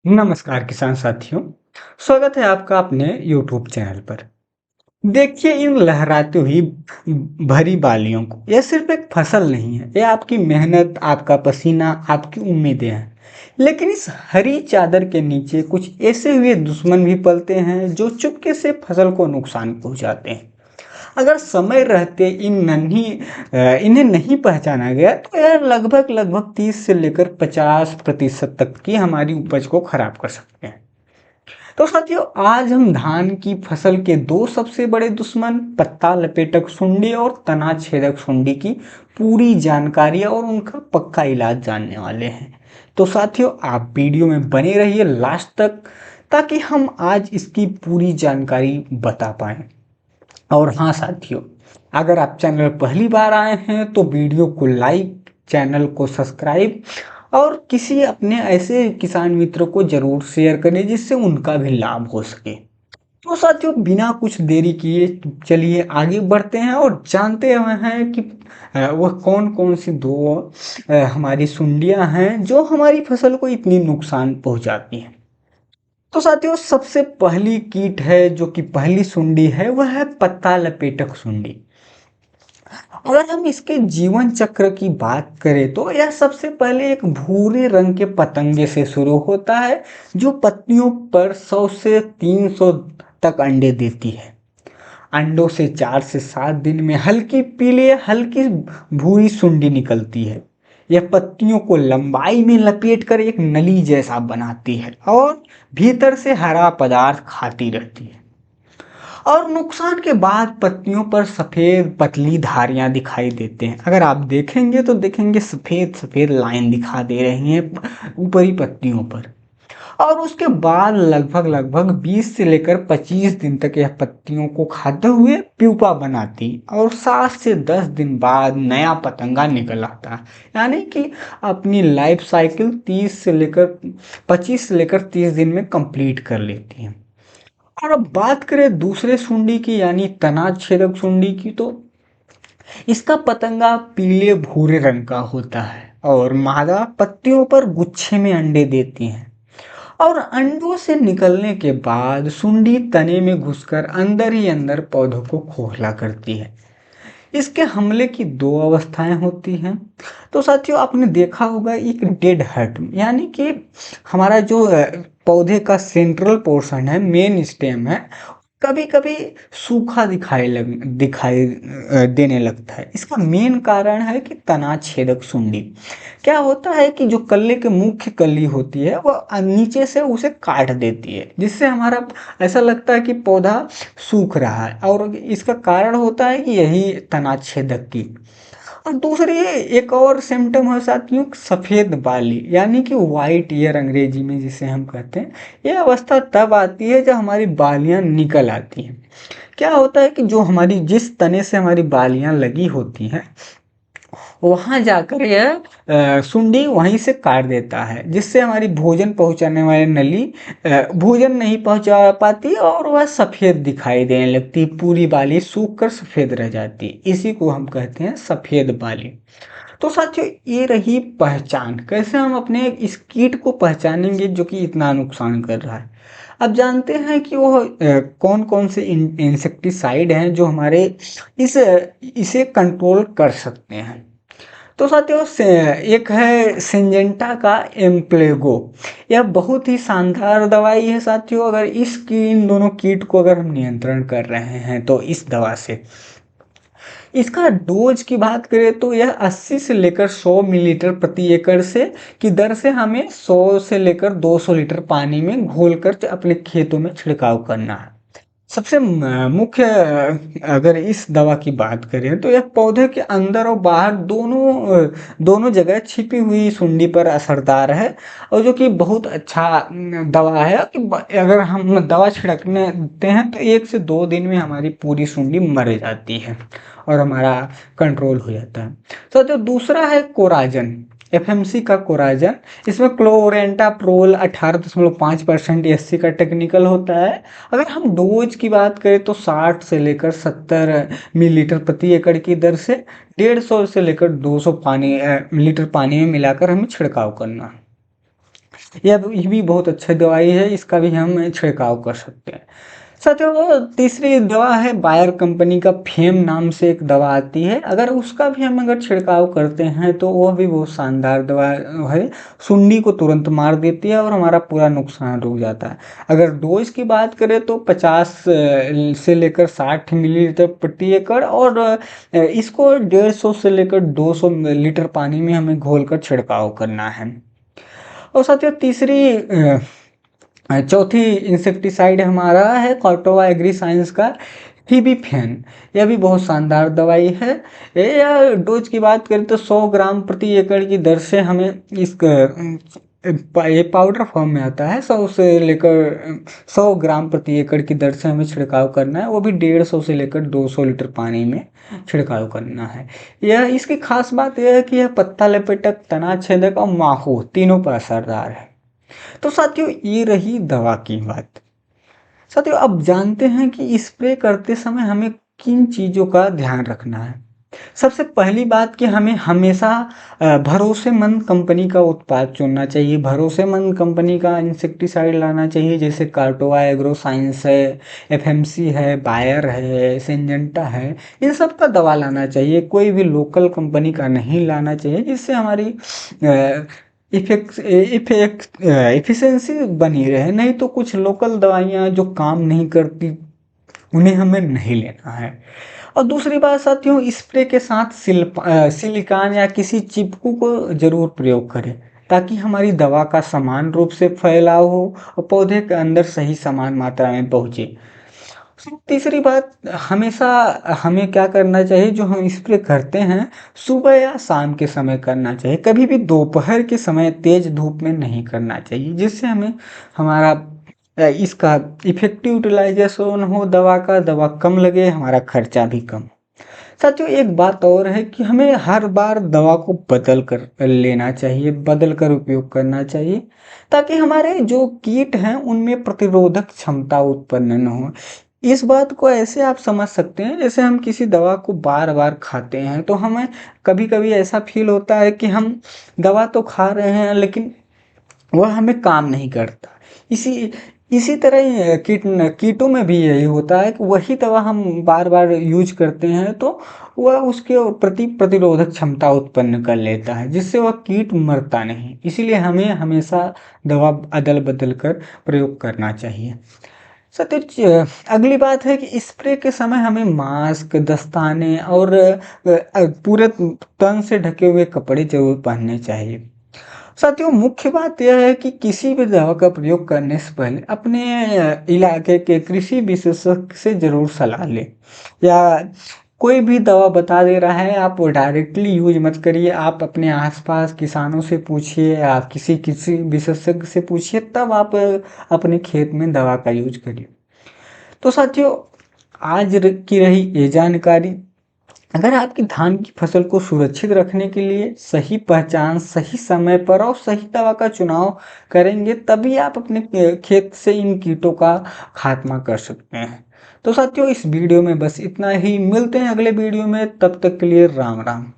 नमस्कार किसान साथियों। स्वागत है आपका अपने YouTube चैनल पर। देखिए इन लहराती हुई भरी बालियों को, यह सिर्फ एक फसल नहीं है, यह आपकी मेहनत, आपका पसीना, आपकी उम्मीदें हैं। लेकिन इस हरी चादर के नीचे कुछ ऐसे हुए दुश्मन भी पलते हैं जो चुपके से फसल को नुकसान पहुंचाते हैं। अगर समय रहते इन्हें नहीं पहचाना गया तो यह लगभग लगभग 30 से लेकर 50% तक की हमारी उपज को खराब कर सकते हैं। तो साथियों, आज हम धान की फसल के दो सबसे बड़े दुश्मन पत्ता लपेटक सुंडी और तना छेदक सुंडी की पूरी जानकारी और उनका पक्का इलाज जानने वाले हैं। तो साथियों, आप वीडियो में बने रहिए लास्ट तक, ताकि हम आज इसकी पूरी जानकारी बता पाएं। और हाँ साथियों, अगर आप चैनल पर पहली बार आए हैं तो वीडियो को लाइक, चैनल को सब्सक्राइब और किसी अपने ऐसे किसान मित्र को जरूर शेयर करें जिससे उनका भी लाभ हो सके। तो साथियों, बिना कुछ देरी किए चलिए आगे बढ़ते हैं और जानते हुए हैं कि वह कौन कौन सी दो हमारी सुंडियां हैं जो हमारी फसल को इतनी नुकसान पहुंचाती हैं। तो साथियों, सबसे पहली कीट है जो कि पहली सुंडी है, वह है पत्ता लपेटक सुंडी। अगर हम इसके जीवन चक्र की बात करें तो यह सबसे पहले एक भूरे रंग के पतंगे से शुरू होता है जो पत्तियों पर 100 से 300 तक अंडे देती है। अंडों से 4 से 7 दिन में हल्की पीले हल्की भूरी सुंडी निकलती है। यह पत्तियों को लंबाई में लपेटकर एक नली जैसा बनाती है और भीतर से हरा पदार्थ खाती रहती है। और नुकसान के बाद पत्तियों पर सफेद पतली धारियां दिखाई देते हैं। अगर आप देखेंगे तो देखेंगे सफेद सफेद लाइन दिखा दे रही हैं ऊपरी पत्तियों पर। और उसके बाद लगभग लगभग 20 से लेकर 25 दिन तक यह पत्तियों को खाते हुए प्यूपा बनाती और 7 से 10 दिन बाद नया पतंगा निकल आता है। यानी कि अपनी लाइफ साइकिल 30 से लेकर 25 से लेकर 30 दिन में कंप्लीट कर लेती है। और अब बात करें दूसरे सुंडी की यानी तना छेदक सुंडी की, तो इसका पतंगा पीले भूरे रंग का होता है और मादा पत्तियों पर गुच्छे में अंडे देती हैं। और अंडों से निकलने के बाद सुंडी तने में घुसकर अंदर ही अंदर पौधों को खोखला करती है। इसके हमले की दो अवस्थाएं होती हैं। तो साथियों, आपने देखा होगा एक डेड हर्ट, यानी कि हमारा जो पौधे का सेंट्रल पोर्शन है, मेन स्टेम है, कभी कभी सूखा दिखाई देने लगता है। इसका मेन कारण है कि तना छेदक सुंडी। क्या होता है कि जो कल्ले के मुख्य कली होती है वह नीचे से उसे काट देती है, जिससे हमारा ऐसा लगता है कि पौधा सूख रहा है। और इसका कारण होता है कि यही तना छेदक की। और दूसरी एक और सिम्टम है साथियों, सफेद बाली यानी कि वाइट ईयर अंग्रेजी में जिसे हम कहते हैं। यह अवस्था तब आती है जब हमारी बालियां निकल आती हैं। क्या होता है कि जो हमारी जिस तने से हमारी बालियां लगी होती हैं वहां जाकर यह सुंडी वहीं से काट देता है, जिससे हमारी भोजन पहुंचाने वाली नली भोजन नहीं पहुंचा पाती और वह सफेद दिखाई देने लगती, पूरी बाली सूख कर सफेद रह जाती। इसी को हम कहते हैं सफेद बाली। तो साथियों, ये रही पहचान, कैसे हम अपने इस कीट को पहचानेंगे जो कि इतना नुकसान कर रहा है। अब जानते हैं कि वो कौन कौन से इंसेक्टिसाइड हैं जो हमारे इसे कंट्रोल कर सकते हैं। तो साथियों, एक है सिंजेंटा का एम्प्लेगो। यह बहुत ही शानदार दवाई है साथियों। अगर इन दोनों कीट को अगर हम नियंत्रण कर रहे हैं तो इस दवा से, इसका डोज की बात करें तो यह 80 से लेकर 100 मिलीलीटर प्रति एकड़ से की दर से हमें 100 से लेकर 200 लीटर पानी में घोलकर अपने खेतों में छिड़काव करना है। सबसे मुख्य अगर इस दवा की बात करें तो यह पौधे के अंदर और बाहर दोनों जगह छिपी हुई सुंडी पर असरदार है। और जो कि बहुत अच्छा दवा है कि अगर हम दवा छिड़कने देते हैं तो 1 से 2 दिन में हमारी पूरी सुंडी मर जाती है और हमारा कंट्रोल हो जाता है। तो जो दूसरा है कोराजन, एफएमसी का कोराजन। इसमें क्लोरेंटाप्रोल 18.5% एससी का टेक्निकल होता है। अगर हम डोज की बात करें तो 60 से लेकर 70 मिलीलीटर प्रति एकड़ की दर से 150 से लेकर 200 लीटर पानी में मिलाकर हमें छिड़काव करना है। ये भी बहुत अच्छा दवाई है, इसका भी हम छिड़काव कर सकते हैं। साथियों तीसरी दवा है बायर कंपनी का फेम नाम से एक दवा आती है, अगर उसका भी हम अगर छिड़काव करते हैं तो वह भी बहुत शानदार दवा है। सुंडी को तुरंत मार देती है और हमारा पूरा नुकसान रुक जाता है। अगर डोज की बात करें तो 50 से लेकर 60 मिलीलीटर प्रति एकड़, और इसको 150 से लेकर 200 लीटर पानी में हमें घोल कर छिड़काव करना है। और साथियों चौथी इंसेक्टिसाइड हमारा है कार्टोवा एग्री साइंस का फीबीफेन। यह भी बहुत शानदार दवाई है। यह डोज की बात करें तो 100 ग्राम प्रति एकड़ की दर से हमें ये पाउडर फॉर्म में आता है। 100 से लेकर 100 ग्राम प्रति एकड़ की दर से हमें छिड़काव करना है, वो भी 150 से लेकर 200 लीटर पानी में छिड़काव करना है। यह इसकी खास बात यह है कि यह पत्ता लपेटक, तना छेदक और माहू तीनों पर असरदार है। तो साथियों ये रही दवा की बात। साथियों अब जानते हैं कि स्प्रे करते समय हमें किन चीज़ों का ध्यान रखना है। सबसे पहली बात कि हमें हमेशा भरोसेमंद कंपनी का उत्पाद चुनना चाहिए। भरोसेमंद कंपनी का इंसेक्टिसाइड लाना चाहिए, जैसे कार्टोवा एग्रो साइंस है, एफएमसी है, बायर है, सिंजेंटा है। इन सब का दवा लाना चाहिए, कोई भी लोकल कंपनी का नहीं लाना चाहिए, जिससे हमारी इफिशियंसी बनी रहे। नहीं तो कुछ लोकल दवाइयाँ जो काम नहीं करती उन्हें हमें नहीं लेना है। और दूसरी बात साथियों, स्प्रे के साथ सिलिकॉन या किसी चिपकू को जरूर प्रयोग करें, ताकि हमारी दवा का समान रूप से फैलाव हो और पौधे के अंदर सही समान मात्रा में पहुँचे। तीसरी बात, हमेशा हमें क्या करना चाहिए, जो हम स्प्रे करते हैं सुबह या शाम के समय करना चाहिए। कभी भी दोपहर के समय तेज धूप में नहीं करना चाहिए, जिससे हमें हमारा इसका इफेक्टिव यूटिलाइजेशन हो दवा का, दवा कम लगे, हमारा खर्चा भी कम। साथियों एक बात और है कि हमें हर बार दवा को बदल कर लेना चाहिए, बदल कर उपयोग करना चाहिए, ताकि हमारे जो कीट हैं उनमें प्रतिरोधक क्षमता उत्पन्न न हो। इस बात को ऐसे आप समझ सकते हैं, जैसे हम किसी दवा को बार बार खाते हैं तो हमें कभी कभी ऐसा फील होता है कि हम दवा तो खा रहे हैं लेकिन वह हमें काम नहीं करता। इसी इसी तरह ही कीटों में भी यही होता है कि वही दवा हम बार बार यूज करते हैं तो वह उसके प्रति प्रतिरोधक क्षमता उत्पन्न कर लेता है, जिससे वह कीट मरता नहीं। इसीलिए हमें हमेशा दवा अदल बदल कर प्रयोग करना चाहिए। सतीश, अगली बात है कि स्प्रे के समय हमें मास्क, दस्ताने और पूरे तन से ढके हुए कपड़े जरूर पहनने चाहिए। साथियों मुख्य बात यह है कि किसी भी दवा का प्रयोग करने से पहले अपने इलाके के कृषि विशेषज्ञ से जरूर सलाह लें। या कोई भी दवा बता दे रहा है, आप डायरेक्टली यूज मत करिए। आप अपने आसपास किसानों से पूछिए या किसी किसी विशेषज्ञ से पूछिए, तब आप अपने खेत में दवा का यूज करिए। तो साथियों की रही ये जानकारी। अगर आपकी धान की फसल को सुरक्षित रखने के लिए सही पहचान, सही समय पर और सही दवा का चुनाव करेंगे, तभी आप अपने खेत से इन कीटों का खात्मा कर सकते हैं। तो साथियों इस वीडियो में बस इतना ही, मिलते हैं अगले वीडियो में, तब तक के लिए राम राम।